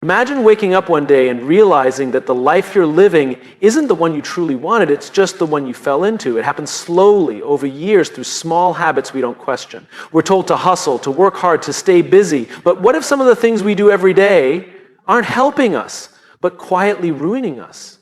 Imagine waking up one day and realizing that the life you're living isn't the one you truly wanted, it's just the one you fell into. It happens slowly, over years, through small habits we don't question. We're told to hustle, to work hard, to stay busy. But what if some of the things we do every day aren't helping us, but quietly ruining us?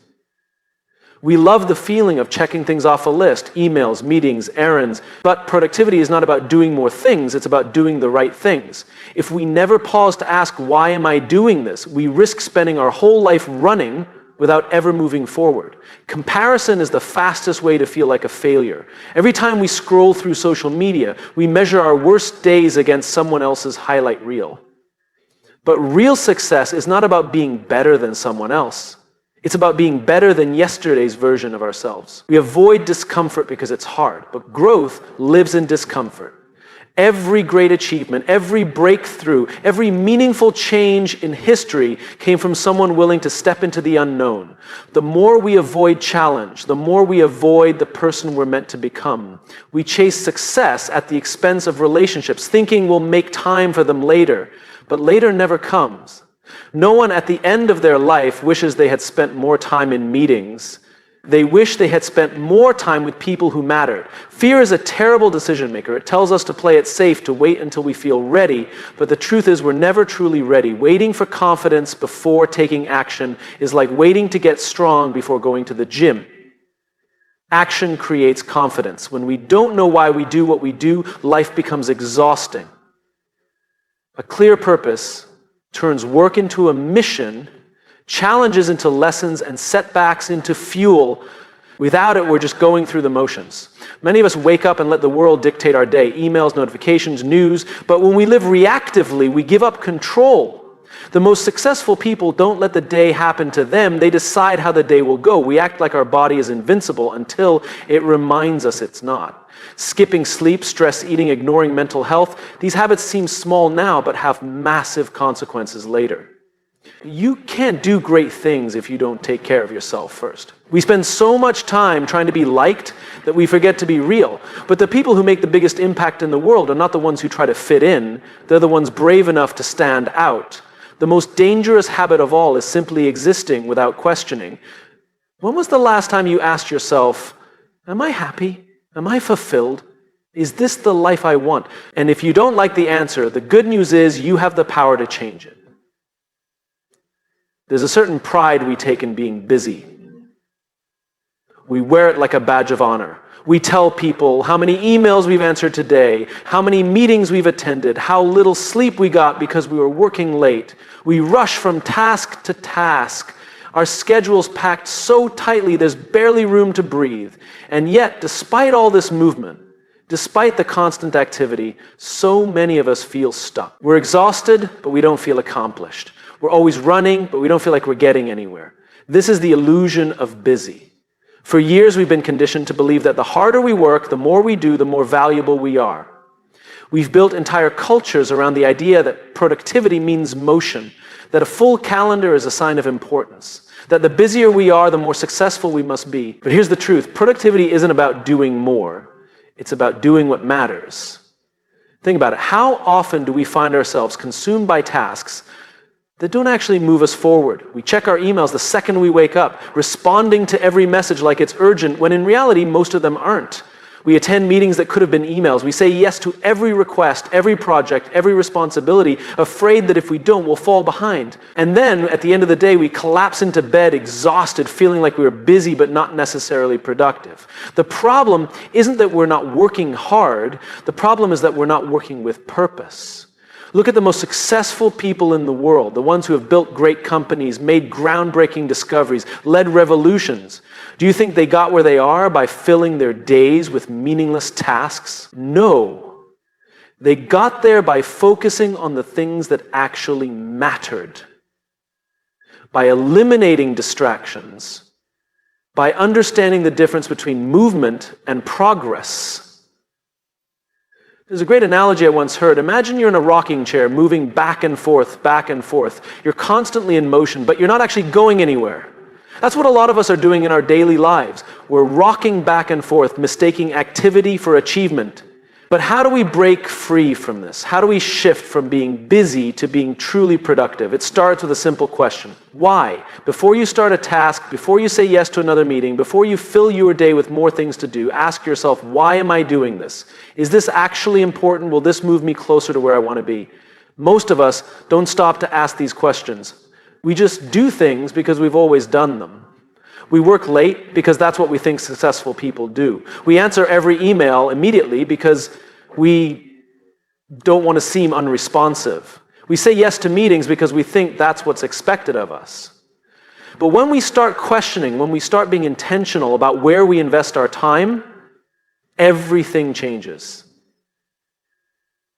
We love the feeling of checking things off a list, emails, meetings, errands, but productivity is not about doing more things, it's about doing the right things. If we never pause to ask, why am I doing this? We risk spending our whole life running without ever moving forward. Comparison is the fastest way to feel like a failure. Every time we scroll through social media, we measure our worst days against someone else's highlight reel. But real success is not about being better than someone else. It's about being better than yesterday's version of ourselves. We avoid discomfort because it's hard, but growth lives in discomfort. Every great achievement, every breakthrough, every meaningful change in history came from someone willing to step into the unknown. The more we avoid challenge, the more we avoid the person we're meant to become. We chase success at the expense of relationships, thinking we'll make time for them later, but later never comes. No one at the end of their life wishes they had spent more time in meetings. They wish they had spent more time with people who mattered. Fear is a terrible decision maker. It tells us to play it safe, to wait until we feel ready. But the truth is we're never truly ready. Waiting for confidence before taking action is like waiting to get strong before going to the gym. Action creates confidence. When we don't know why we do what we do, life becomes exhausting. A clear purpose turns work into a mission, challenges into lessons, and setbacks into fuel. Without it, we're just going through the motions. Many of us wake up and let the world dictate our day, emails, notifications, news, but when we live reactively, we give up control. The most successful people don't let the day happen to them, they decide how the day will go. We act like our body is invincible until it reminds us it's not. Skipping sleep, stress eating, ignoring mental health, these habits seem small now but have massive consequences later. You can't do great things if you don't take care of yourself first. We spend so much time trying to be liked that we forget to be real. But the people who make the biggest impact in the world are not the ones who try to fit in, they're the ones brave enough to stand out. The most dangerous habit of all is simply existing without questioning. When was the last time you asked yourself, am I happy? Am I fulfilled? Is this the life I want? And if you don't like the answer, the good news is you have the power to change it. There's a certain pride we take in being busy. We wear it like a badge of honor. We tell people how many emails we've answered today, how many meetings we've attended, how little sleep we got because we were working late. We rush from task to task. Our schedule's packed so tightly there's barely room to breathe. And yet, despite all this movement, despite the constant activity, so many of us feel stuck. We're exhausted, but we don't feel accomplished. We're always running, but we don't feel like we're getting anywhere. This is the illusion of busy. For years, we've been conditioned to believe that the harder we work, the more we do, the more valuable we are. We've built entire cultures around the idea that productivity means motion, that a full calendar is a sign of importance, that the busier we are, the more successful we must be. But here's the truth. Productivity isn't about doing more. It's about doing what matters. Think about it. How often do we find ourselves consumed by tasks that don't actually move us forward? We check our emails the second we wake up, responding to every message like it's urgent, when in reality, most of them aren't. We attend meetings that could have been emails. We say yes to every request, every project, every responsibility, afraid that if we don't, we'll fall behind. And then, at the end of the day, we collapse into bed exhausted, feeling like we were busy but not necessarily productive. The problem isn't that we're not working hard. The problem is that we're not working with purpose. Look at the most successful people in the world, the ones who have built great companies, made groundbreaking discoveries, led revolutions. Do you think they got where they are by filling their days with meaningless tasks? No. They got there by focusing on the things that actually mattered, by eliminating distractions, by understanding the difference between movement and progress. There's a great analogy I once heard. Imagine you're in a rocking chair moving back and forth, back and forth. You're constantly in motion, but you're not actually going anywhere. That's what a lot of us are doing in our daily lives. We're rocking back and forth, mistaking activity for achievement. But how do we break free from this? How do we shift from being busy to being truly productive? It starts with a simple question. Why? Before you start a task, before you say yes to another meeting, before you fill your day with more things to do, ask yourself, why am I doing this? Is this actually important? Will this move me closer to where I want to be? Most of us don't stop to ask these questions. We just do things because we've always done them. We work late because that's what we think successful people do. We answer every email immediately because we don't want to seem unresponsive. We say yes to meetings because we think that's what's expected of us. But when we start questioning, when we start being intentional about where we invest our time, everything changes.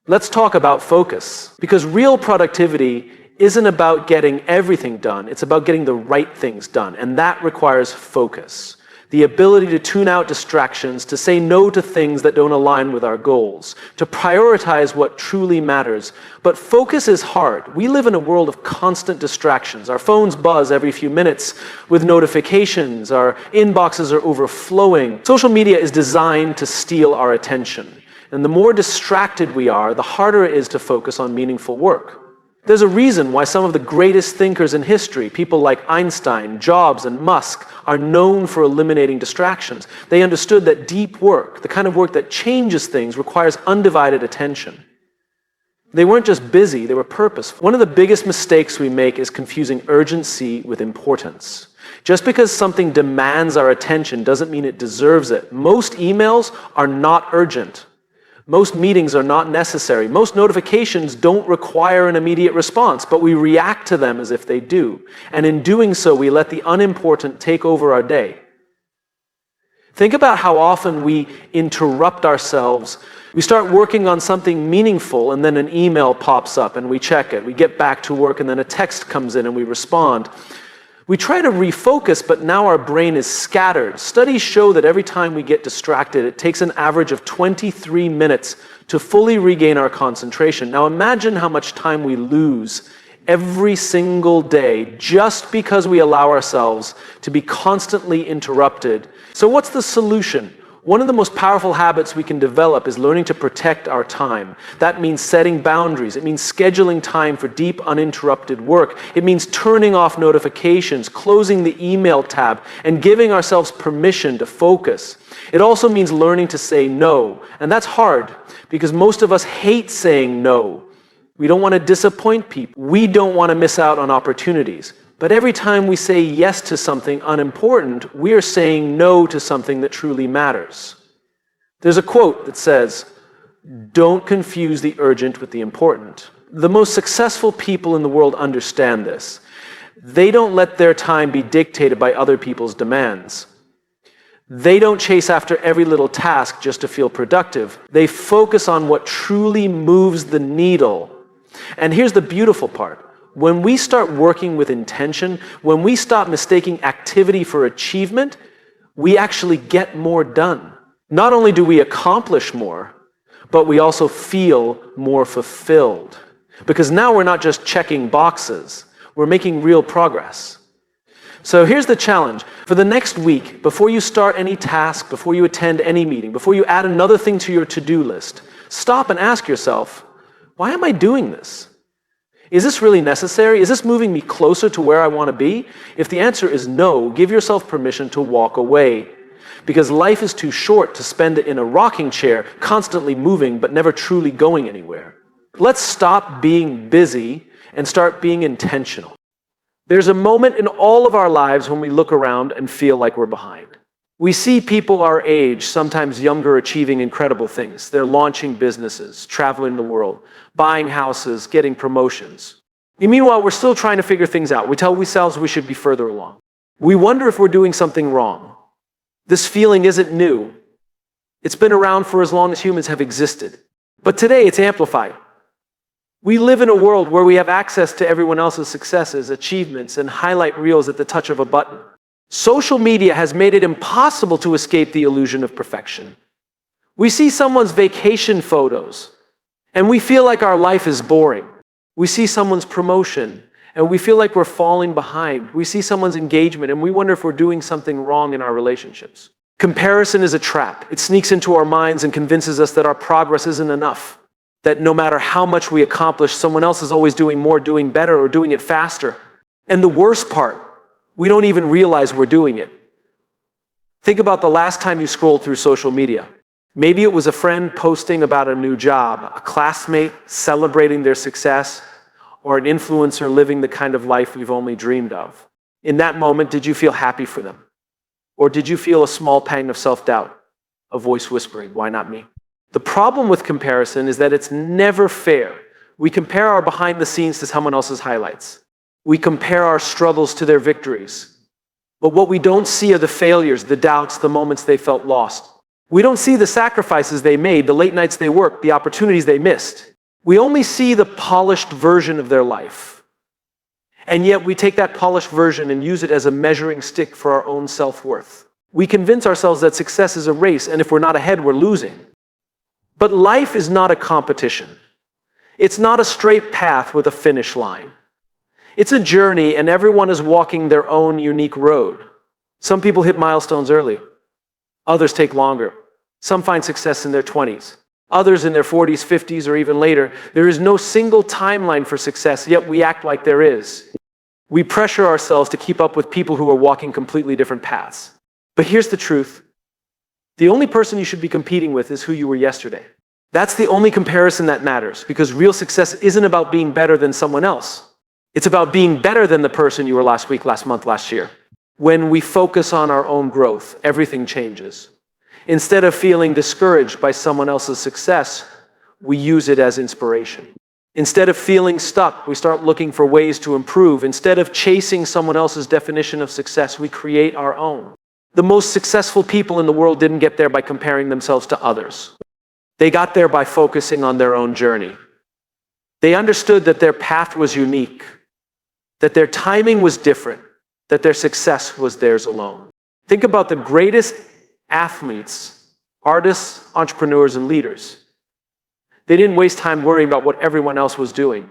Let's talk about focus, because real productivity isn't about getting everything done, it's about getting the right things done, and that requires focus. The ability to tune out distractions, to say no to things that don't align with our goals, to prioritize what truly matters. But focus is hard. We live in a world of constant distractions. Our phones buzz every few minutes with notifications, our inboxes are overflowing. Social media is designed to steal our attention. And the more distracted we are, the harder it is to focus on meaningful work. There's a reason why some of the greatest thinkers in history, people like Einstein, Jobs, and Musk, are known for eliminating distractions. They understood that deep work, the kind of work that changes things, requires undivided attention. They weren't just busy, they were purposeful. One of the biggest mistakes we make is confusing urgency with importance. Just because something demands our attention doesn't mean it deserves it. Most emails are not urgent. Most meetings are not necessary. Most notifications don't require an immediate response, but we react to them as if they do. And in doing so, we let the unimportant take over our day. Think about how often we interrupt ourselves. We start working on something meaningful, and then an email pops up, and we check it. We get back to work, and then a text comes in, and we respond. We try to refocus, but now our brain is scattered. Studies show that every time we get distracted, it takes an average of 23 minutes to fully regain our concentration. Now imagine how much time we lose every single day just because we allow ourselves to be constantly interrupted. So what's the solution? One of the most powerful habits we can develop is learning to protect our time. That means setting boundaries. It means scheduling time for deep, uninterrupted work. It means turning off notifications, closing the email tab, and giving ourselves permission to focus. It also means learning to say no. And that's hard because most of us hate saying no. We don't want to disappoint people. We don't want to miss out on opportunities. But every time we say yes to something unimportant, we are saying no to something that truly matters. There's a quote that says, "Don't confuse the urgent with the important." The most successful people in the world understand this. They don't let their time be dictated by other people's demands. They don't chase after every little task just to feel productive. They focus on what truly moves the needle. And here's the beautiful part. When we start working with intention, when we stop mistaking activity for achievement, we actually get more done. Not only do we accomplish more, but we also feel more fulfilled. Because now we're not just checking boxes, we're making real progress. So here's the challenge. For the next week, before you start any task, before you attend any meeting, before you add another thing to your to-do list, stop and ask yourself, why am I doing this? Is this really necessary? Is this moving me closer to where I want to be? If the answer is no, give yourself permission to walk away. Because life is too short to spend it in a rocking chair, constantly moving but never truly going anywhere. Let's stop being busy and start being intentional. There's a moment in all of our lives when we look around and feel like we're behind. We see people our age, sometimes younger, achieving incredible things. They're launching businesses, traveling the world, buying houses, getting promotions. And meanwhile, we're still trying to figure things out. We tell ourselves we should be further along. We wonder if we're doing something wrong. This feeling isn't new. It's been around for as long as humans have existed. But today it's amplified. We live in a world where we have access to everyone else's successes, achievements, and highlight reels at the touch of a button. Social media has made it impossible to escape the illusion of perfection. We see someone's vacation photos, and we feel like our life is boring. We see someone's promotion, and we feel like we're falling behind. We see someone's engagement, and we wonder if we're doing something wrong in our relationships. Comparison is a trap. It sneaks into our minds and convinces us that our progress isn't enough, that no matter how much we accomplish, someone else is always doing more, doing better, or doing it faster. And the worst part, we don't even realize we're doing it. Think about the last time you scrolled through social media. Maybe it was a friend posting about a new job, a classmate celebrating their success, or an influencer living the kind of life we've only dreamed of. In that moment, did you feel happy for them? Or did you feel a small pang of self-doubt, a voice whispering, why not me? The problem with comparison is that it's never fair. We compare our behind the scenes to someone else's highlights. We compare our struggles to their victories. But what we don't see are the failures, the doubts, the moments they felt lost. We don't see the sacrifices they made, the late nights they worked, the opportunities they missed. We only see the polished version of their life. And yet we take that polished version and use it as a measuring stick for our own self-worth. We convince ourselves that success is a race, and if we're not ahead, we're losing. But life is not a competition. It's not a straight path with a finish line. It's a journey, and everyone is walking their own unique road. Some people hit milestones early. Others take longer. Some find success in their 20s. Others in their 40s, 50s, or even later. There is no single timeline for success, yet we act like there is. We pressure ourselves to keep up with people who are walking completely different paths. But here's the truth. The only person you should be competing with is who you were yesterday. That's the only comparison that matters, because real success isn't about being better than someone else. It's about being better than the person you were last week, last month, last year. When we focus on our own growth, everything changes. Instead of feeling discouraged by someone else's success, we use it as inspiration. Instead of feeling stuck, we start looking for ways to improve. Instead of chasing someone else's definition of success, we create our own. The most successful people in the world didn't get there by comparing themselves to others. They got there by focusing on their own journey. They understood that their path was unique, that their timing was different, that their success was theirs alone. Think about the greatest athletes, artists, entrepreneurs, and leaders. They didn't waste time worrying about what everyone else was doing.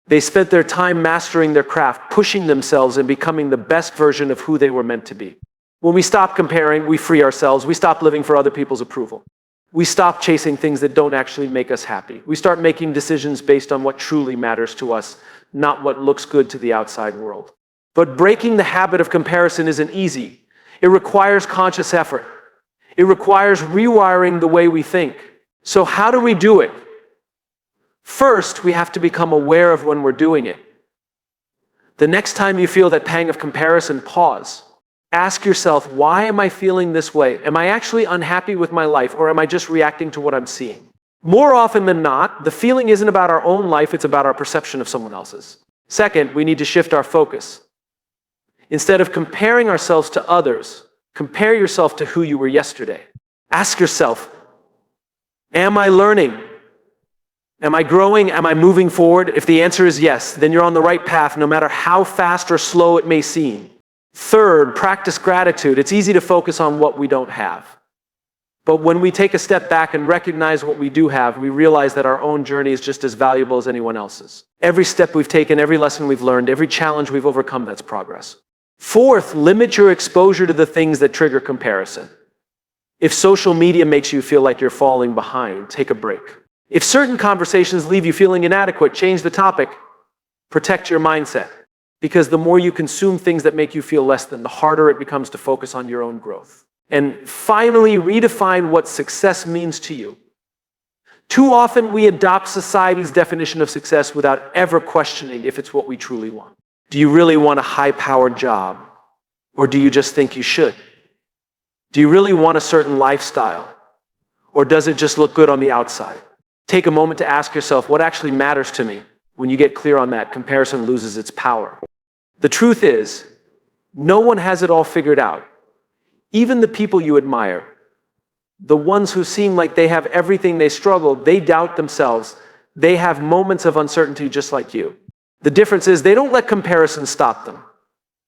They spent their time mastering their craft, pushing themselves and becoming the best version of who they were meant to be. When we stop comparing, we free ourselves. We stop living for other people's approval. We stop chasing things that don't actually make us happy. We start making decisions based on what truly matters to us, not what looks good to the outside world. But breaking the habit of comparison isn't easy. It requires conscious effort. It requires rewiring the way we think. So how do we do it? First, we have to become aware of when we're doing it. The next time you feel that pang of comparison, pause. Ask yourself, why am I feeling this way? Am I actually unhappy with my life, or am I just reacting to what I'm seeing? More often than not, the feeling isn't about our own life, it's about our perception of someone else's. Second, we need to shift our focus. Instead of comparing ourselves to others, compare yourself to who you were yesterday. Ask yourself, am I learning? Am I growing? Am I moving forward? If the answer is yes, then you're on the right path, no matter how fast or slow it may seem. Third, practice gratitude. It's easy to focus on what we don't have. But when we take a step back and recognize what we do have, we realize that our own journey is just as valuable as anyone else's. Every step we've taken, every lesson we've learned, every challenge we've overcome, that's progress. Fourth, limit your exposure to the things that trigger comparison. If social media makes you feel like you're falling behind, take a break. If certain conversations leave you feeling inadequate, change the topic. Protect your mindset. Because the more you consume things that make you feel less than, the harder it becomes to focus on your own growth. And finally, redefine what success means to you. Too often we adopt society's definition of success without ever questioning if it's what we truly want. Do you really want a high-powered job? Or do you just think you should? Do you really want a certain lifestyle? Or does it just look good on the outside? Take a moment to ask yourself, what actually matters to me? When you get clear on that, comparison loses its power. The truth is, no one has it all figured out. Even the people you admire, the ones who seem like they have everything, they struggle, they doubt themselves. They have moments of uncertainty just like you. The difference is they don't let comparison stop them.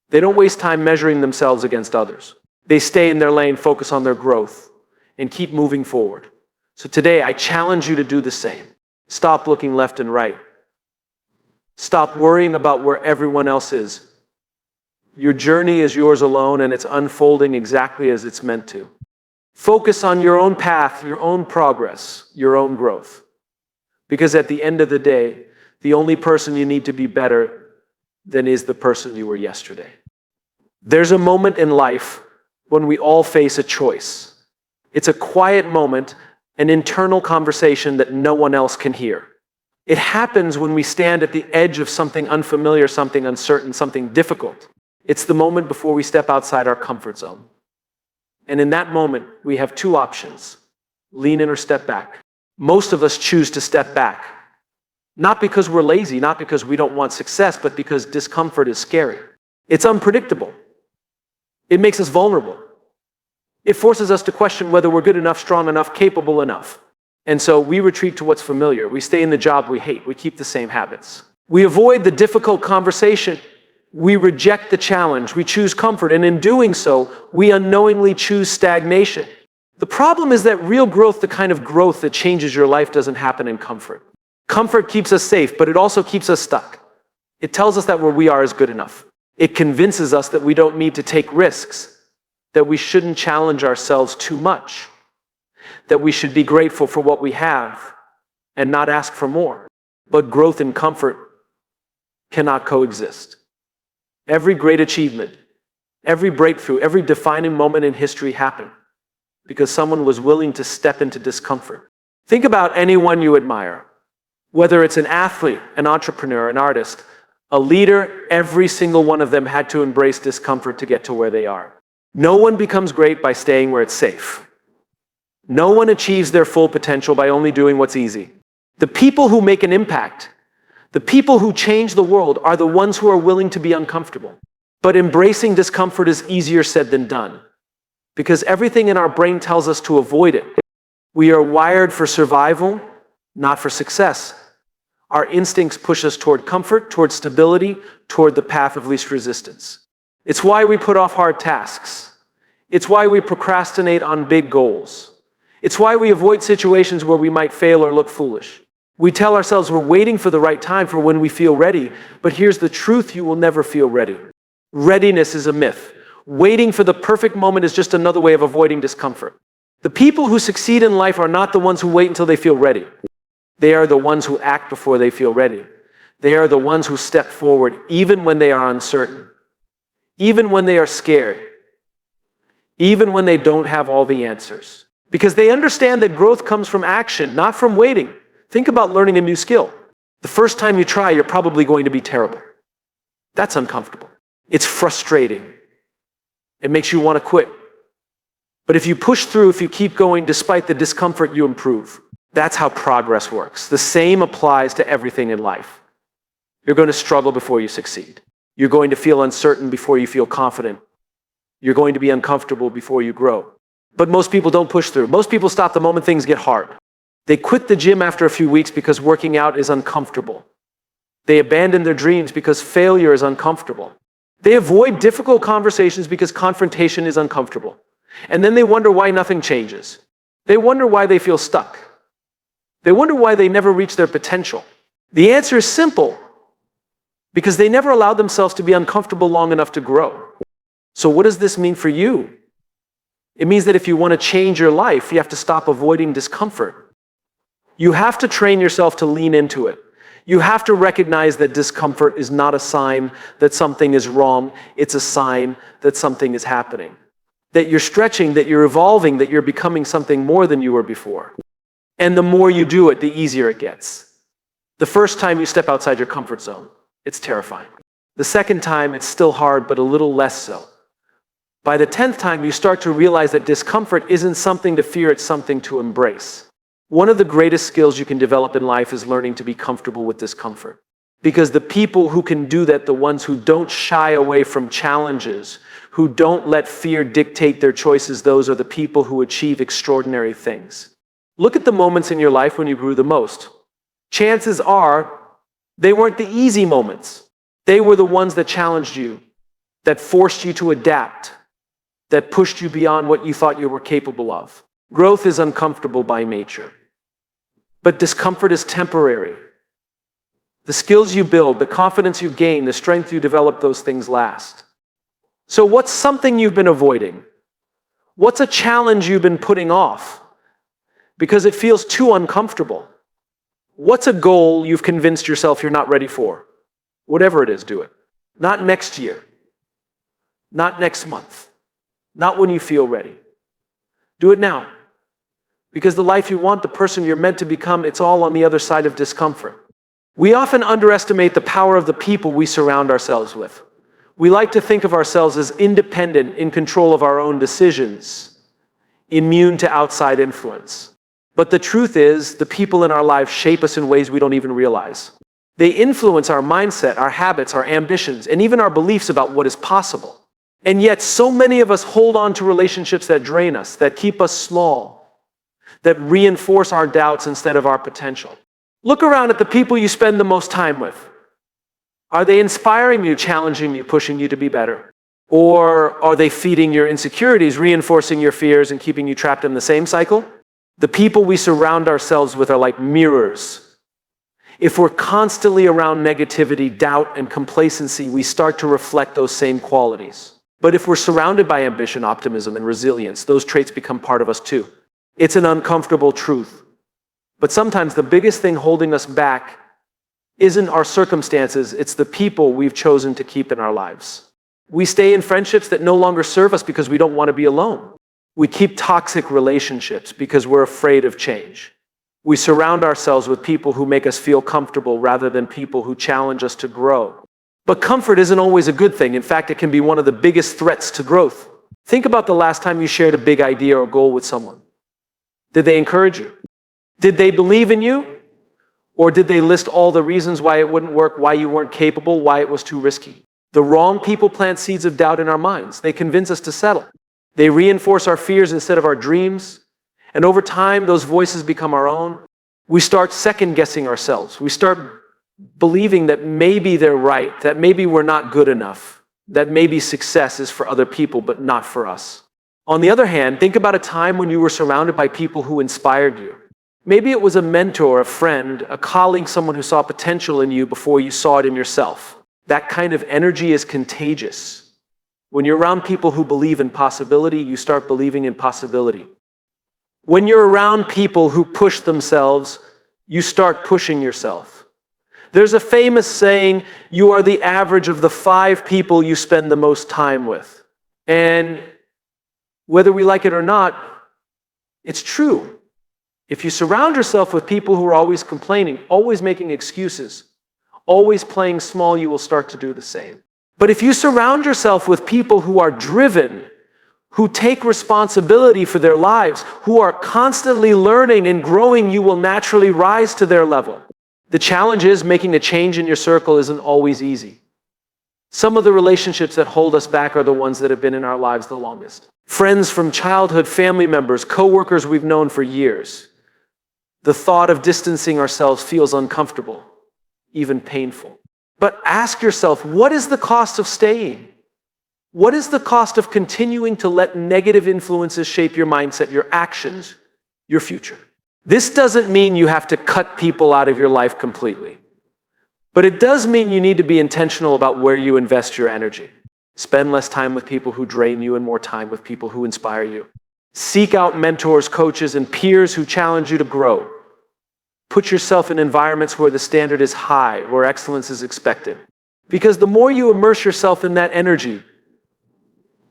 They don't waste time measuring themselves against others. They stay in their lane, focus on their growth, and keep moving forward. So today, I challenge you to do the same. Stop looking left and right. Stop worrying about where everyone else is. Your journey is yours alone, and it's unfolding exactly as it's meant to. Focus on your own path, your own progress, your own growth. Because at the end of the day, the only person you need to be better than is the person you were yesterday. There's a moment in life when we all face a choice. It's a quiet moment, an internal conversation that no one else can hear. It happens when we stand at the edge of something unfamiliar, something uncertain, something difficult. It's the moment before we step outside our comfort zone. And in that moment, we have two options: lean in or step back. Most of us choose to step back. Not because we're lazy, not because we don't want success, but because discomfort is scary. It's unpredictable. It makes us vulnerable. It forces us to question whether we're good enough, strong enough, capable enough. And so we retreat to what's familiar. We stay in the job we hate. We keep the same habits. We avoid the difficult conversation. We reject the challenge. We choose comfort. And in doing so, we unknowingly choose stagnation. The problem is that real growth, the kind of growth that changes your life, doesn't happen in comfort. Comfort keeps us safe, but it also keeps us stuck. It tells us that where we are is good enough. It convinces us that we don't need to take risks, that we shouldn't challenge ourselves too much, that we should be grateful for what we have and not ask for more. But growth and comfort cannot coexist. Every great achievement, every breakthrough, every defining moment in history happened because someone was willing to step into discomfort. Think about anyone you admire, whether it's an athlete, an entrepreneur, an artist, a leader. Every single one of them had to embrace discomfort to get to where they are. No one becomes great by staying where it's safe. No one achieves their full potential by only doing what's easy. The people who make an impact, the people who change the world, are the ones who are willing to be uncomfortable. But embracing discomfort is easier said than done, because everything in our brain tells us to avoid it. We are wired for survival, not for success. Our instincts push us toward comfort, toward stability, toward the path of least resistance. It's why we put off hard tasks. It's why we procrastinate on big goals. It's why we avoid situations where we might fail or look foolish. We tell ourselves we're waiting for the right time, for when we feel ready. But here's the truth: you will never feel ready. Readiness is a myth. Waiting for the perfect moment is just another way of avoiding discomfort. The people who succeed in life are not the ones who wait until they feel ready. They are the ones who act before they feel ready. They are the ones who step forward even when they are uncertain, even when they are scared, even when they don't have all the answers. Because they understand that growth comes from action, not from waiting. Think about learning a new skill. The first time you try, you're probably going to be terrible. That's uncomfortable. It's frustrating. It makes you want to quit. But if you push through, if you keep going despite the discomfort, you improve. That's how progress works. The same applies to everything in life. You're going to struggle before you succeed. You're going to feel uncertain before you feel confident. You're going to be uncomfortable before you grow. But most people don't push through. Most people stop the moment things get hard. They quit the gym after a few weeks because working out is uncomfortable. They abandon their dreams because failure is uncomfortable. They avoid difficult conversations because confrontation is uncomfortable. And then they wonder why nothing changes. They wonder why they feel stuck. They wonder why they never reach their potential. The answer is simple: because they never allowed themselves to be uncomfortable long enough to grow. So what does this mean for you? It means that if you want to change your life, you have to stop avoiding discomfort. You have to train yourself to lean into it. You have to recognize that discomfort is not a sign that something is wrong. It's a sign that something is happening. That you're stretching, that you're evolving, that you're becoming something more than you were before. And the more you do it, the easier it gets. The first time you step outside your comfort zone, it's terrifying. The second time, it's still hard, but a little less so. By the 10th time, you start to realize that discomfort isn't something to fear, it's something to embrace. One of the greatest skills you can develop in life is learning to be comfortable with discomfort. Because the people who can do that, the ones who don't shy away from challenges, who don't let fear dictate their choices, those are the people who achieve extraordinary things. Look at the moments in your life when you grew the most. Chances are they weren't the easy moments. They were the ones that challenged you, that forced you to adapt, that pushed you beyond what you thought you were capable of. Growth is uncomfortable by nature, but discomfort is temporary. The skills you build, the confidence you gain, the strength you develop, those things last. So what's something you've been avoiding? What's a challenge you've been putting off because it feels too uncomfortable? What's a goal you've convinced yourself you're not ready for? Whatever it is, do it. Not next year. Not next month. Not when you feel ready. Do it now. Because the life you want, the person you're meant to become, it's all on the other side of discomfort. We often underestimate the power of the people we surround ourselves with. We like to think of ourselves as independent, in control of our own decisions, immune to outside influence. But the truth is, the people in our lives shape us in ways we don't even realize. They influence our mindset, our habits, our ambitions, and even our beliefs about what is possible. And yet, so many of us hold on to relationships that drain us, that keep us small, that reinforce our doubts instead of our potential. Look around at the people you spend the most time with. Are they inspiring you, challenging you, pushing you to be better? Or are they feeding your insecurities, reinforcing your fears, and keeping you trapped in the same cycle? The people we surround ourselves with are like mirrors. If we're constantly around negativity, doubt, and complacency, we start to reflect those same qualities. But if we're surrounded by ambition, optimism, and resilience, those traits become part of us too. It's an uncomfortable truth. But sometimes the biggest thing holding us back isn't our circumstances, it's the people we've chosen to keep in our lives. We stay in friendships that no longer serve us because we don't want to be alone. We keep toxic relationships because we're afraid of change. We surround ourselves with people who make us feel comfortable rather than people who challenge us to grow. But comfort isn't always a good thing. In fact, it can be one of the biggest threats to growth. Think about the last time you shared a big idea or goal with someone. Did they encourage you? Did they believe in you? Or did they list all the reasons why it wouldn't work, why you weren't capable, why it was too risky? The wrong people plant seeds of doubt in our minds. They convince us to settle. They reinforce our fears instead of our dreams. And over time, those voices become our own. We start second-guessing ourselves. We start believing that maybe they're right, that maybe we're not good enough, that maybe success is for other people, but not for us. On the other hand, think about a time when you were surrounded by people who inspired you. Maybe it was a mentor, a friend, a colleague, someone who saw potential in you before you saw it in yourself. That kind of energy is contagious. When you're around people who believe in possibility, you start believing in possibility. When you're around people who push themselves, you start pushing yourself. There's a famous saying, you are the average of the 5 people you spend the most time with. And whether we like it or not, it's true. If you surround yourself with people who are always complaining, always making excuses, always playing small, you will start to do the same. But if you surround yourself with people who are driven, who take responsibility for their lives, who are constantly learning and growing, you will naturally rise to their level. The challenge is making a change in your circle isn't always easy. Some of the relationships that hold us back are the ones that have been in our lives the longest. Friends from childhood, family members, coworkers we've known for years. The thought of distancing ourselves feels uncomfortable, even painful. But ask yourself, what is the cost of staying? What is the cost of continuing to let negative influences shape your mindset, your actions, your future? This doesn't mean you have to cut people out of your life completely. But it does mean you need to be intentional about where you invest your energy. Spend less time with people who drain you and more time with people who inspire you. Seek out mentors, coaches, and peers who challenge you to grow. Put yourself in environments where the standard is high, where excellence is expected. Because the more you immerse yourself in that energy,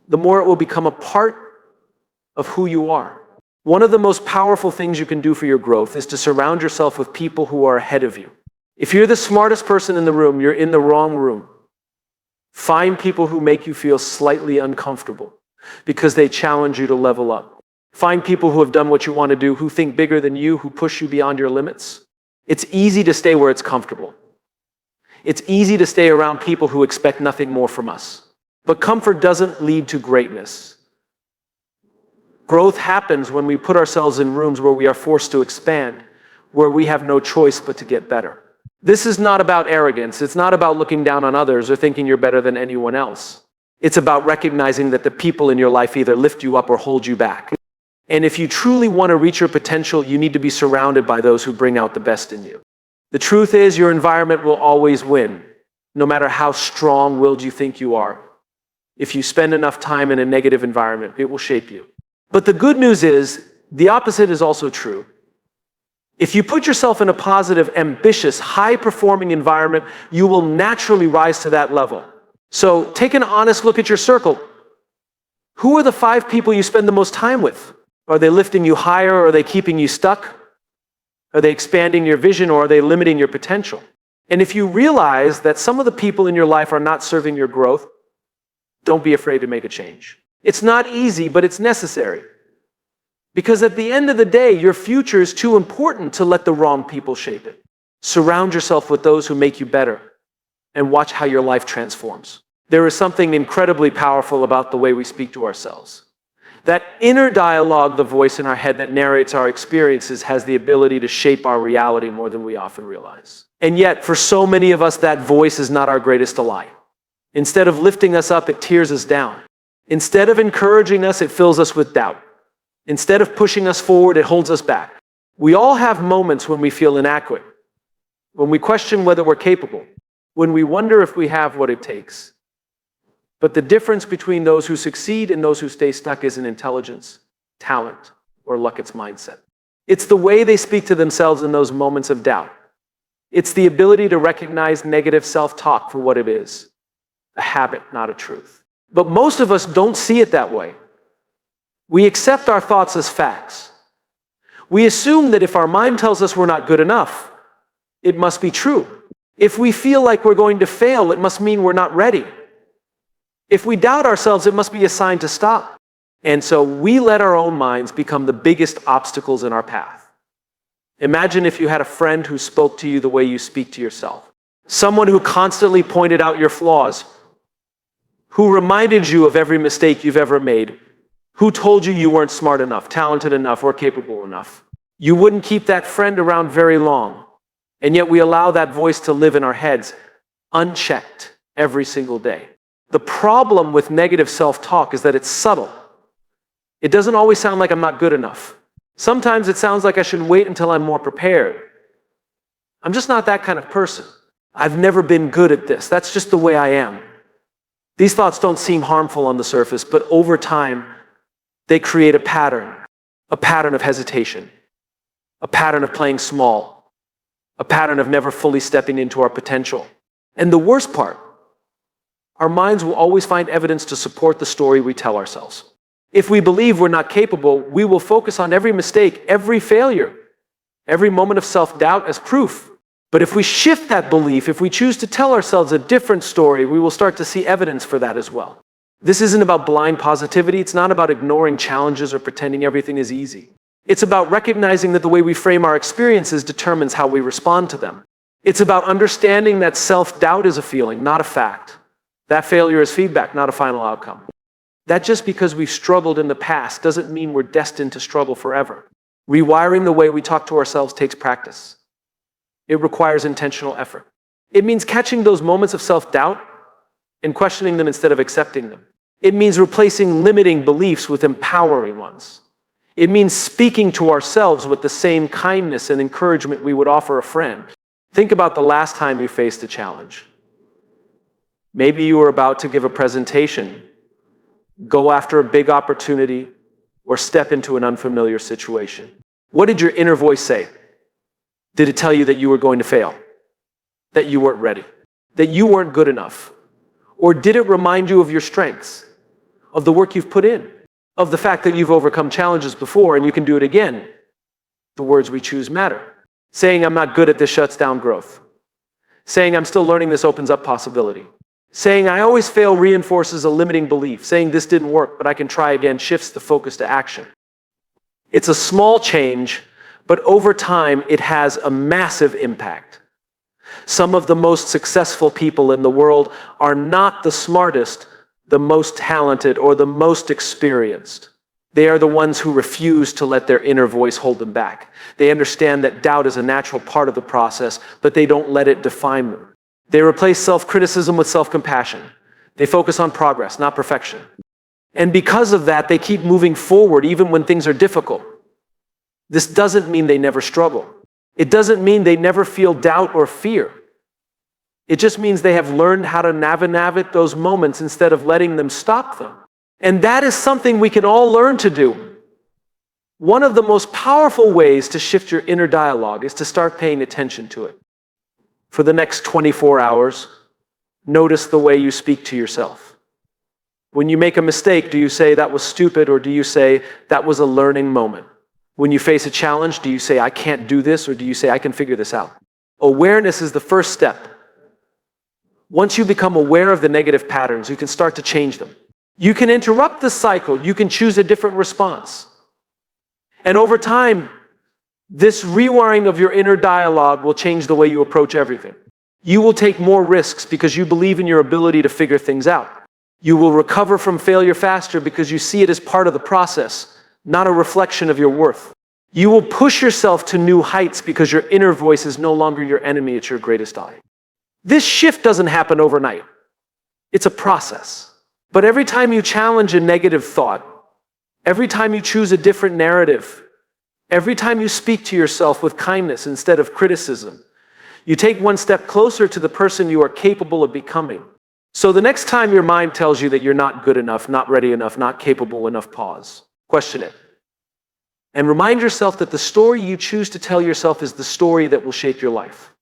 the more it will become a part of who you are. One of the most powerful things you can do for your growth is to surround yourself with people who are ahead of you. If you're the smartest person in the room, you're in the wrong room. Find people who make you feel slightly uncomfortable because they challenge you to level up. Find people who have done what you want to do, who think bigger than you, who push you beyond your limits. It's easy to stay where it's comfortable. It's easy to stay around people who expect nothing more from us. But comfort doesn't lead to greatness. Growth happens when we put ourselves in rooms where we are forced to expand, where we have no choice but to get better. This is not about arrogance. It's not about looking down on others or thinking you're better than anyone else. It's about recognizing that the people in your life either lift you up or hold you back. And if you truly want to reach your potential, you need to be surrounded by those who bring out the best in you. The truth is, your environment will always win, no matter how strong-willed you think you are. If you spend enough time in a negative environment, it will shape you. But the good news is, the opposite is also true. If you put yourself in a positive, ambitious, high-performing environment, you will naturally rise to that level. So take an honest look at your circle. Who are the 5 people you spend the most time with? Are they lifting you higher, or are they keeping you stuck? Are they expanding your vision, or are they limiting your potential? And if you realize that some of the people in your life are not serving your growth, don't be afraid to make a change. It's not easy, but it's necessary. Because at the end of the day, your future is too important to let the wrong people shape it. Surround yourself with those who make you better, and watch how your life transforms. There is something incredibly powerful about the way we speak to ourselves. That inner dialogue, the voice in our head that narrates our experiences, has the ability to shape our reality more than we often realize. And yet, for so many of us, that voice is not our greatest ally. Instead of lifting us up, it tears us down. Instead of encouraging us, it fills us with doubt. Instead of pushing us forward, it holds us back. We all have moments when we feel inadequate, when we question whether we're capable, when we wonder if we have what it takes. But the difference between those who succeed and those who stay stuck isn't intelligence, talent, or luck, it's mindset. It's the way they speak to themselves in those moments of doubt. It's the ability to recognize negative self-talk for what it is, a habit, not a truth. But most of us don't see it that way. We accept our thoughts as facts. We assume that if our mind tells us we're not good enough, it must be true. If we feel like we're going to fail, it must mean we're not ready. If we doubt ourselves, it must be a sign to stop. And so we let our own minds become the biggest obstacles in our path. Imagine if you had a friend who spoke to you the way you speak to yourself. Someone who constantly pointed out your flaws, who reminded you of every mistake you've ever made, who told you you weren't smart enough, talented enough, or capable enough. You wouldn't keep that friend around very long. And yet we allow that voice to live in our heads, unchecked, every single day. The problem with negative self-talk is that it's subtle. It doesn't always sound like I'm not good enough. Sometimes it sounds like I should wait until I'm more prepared. I'm just not that kind of person. I've never been good at this. That's just the way I am. These thoughts don't seem harmful on the surface, but over time, they create a pattern of hesitation, a pattern of playing small, a pattern of never fully stepping into our potential. And the worst part, our minds will always find evidence to support the story we tell ourselves. If we believe we're not capable, we will focus on every mistake, every failure, every moment of self-doubt as proof. But if we shift that belief, if we choose to tell ourselves a different story, we will start to see evidence for that as well. This isn't about blind positivity. It's not about ignoring challenges or pretending everything is easy. It's about recognizing that the way we frame our experiences determines how we respond to them. It's about understanding that self-doubt is a feeling, not a fact. That failure is feedback, not a final outcome. That just because we've struggled in the past doesn't mean we're destined to struggle forever. Rewiring the way we talk to ourselves takes practice. It requires intentional effort. It means catching those moments of self-doubt and questioning them instead of accepting them. It means replacing limiting beliefs with empowering ones. It means speaking to ourselves with the same kindness and encouragement we would offer a friend. Think about the last time you faced a challenge. Maybe you were about to give a presentation, go after a big opportunity, or step into an unfamiliar situation. What did your inner voice say? Did it tell you that you were going to fail? That you weren't ready? That you weren't good enough? Or did it remind you of your strengths, of the work you've put in, of the fact that you've overcome challenges before and you can do it again? The words we choose matter. Saying I'm not good at this shuts down growth. Saying I'm still learning this opens up possibility. Saying I always fail reinforces a limiting belief. Saying this didn't work, but I can try again shifts the focus to action. It's a small change, but over time it has a massive impact. Some of the most successful people in the world are not the smartest, the most talented, or the most experienced. They are the ones who refuse to let their inner voice hold them back. They understand that doubt is a natural part of the process, but they don't let it define them. They replace self-criticism with self-compassion. They focus on progress, not perfection. And because of that, they keep moving forward even when things are difficult. This doesn't mean they never struggle. It doesn't mean they never feel doubt or fear. It just means they have learned how to navigate those moments instead of letting them stop them. And that is something we can all learn to do. One of the most powerful ways to shift your inner dialogue is to start paying attention to it. For the next 24 hours, notice the way you speak to yourself. When you make a mistake, do you say that was stupid, or do you say that was a learning moment? When you face a challenge, do you say I can't do this, or do you say I can figure this out? Awareness is the first step. Once you become aware of the negative patterns, you can start to change them. You can interrupt the cycle. You can choose a different response. And over time, this rewiring of your inner dialogue will change the way you approach everything. You will take more risks because you believe in your ability to figure things out. You will recover from failure faster because you see it as part of the process, not a reflection of your worth. You will push yourself to new heights because your inner voice is no longer your enemy, it's your greatest ally. This shift doesn't happen overnight. It's a process. But every time you challenge a negative thought, every time you choose a different narrative, every time you speak to yourself with kindness instead of criticism, you take one step closer to the person you are capable of becoming. So the next time your mind tells you that you're not good enough, not ready enough, not capable enough, pause. Question it. And remind yourself that the story you choose to tell yourself is the story that will shape your life.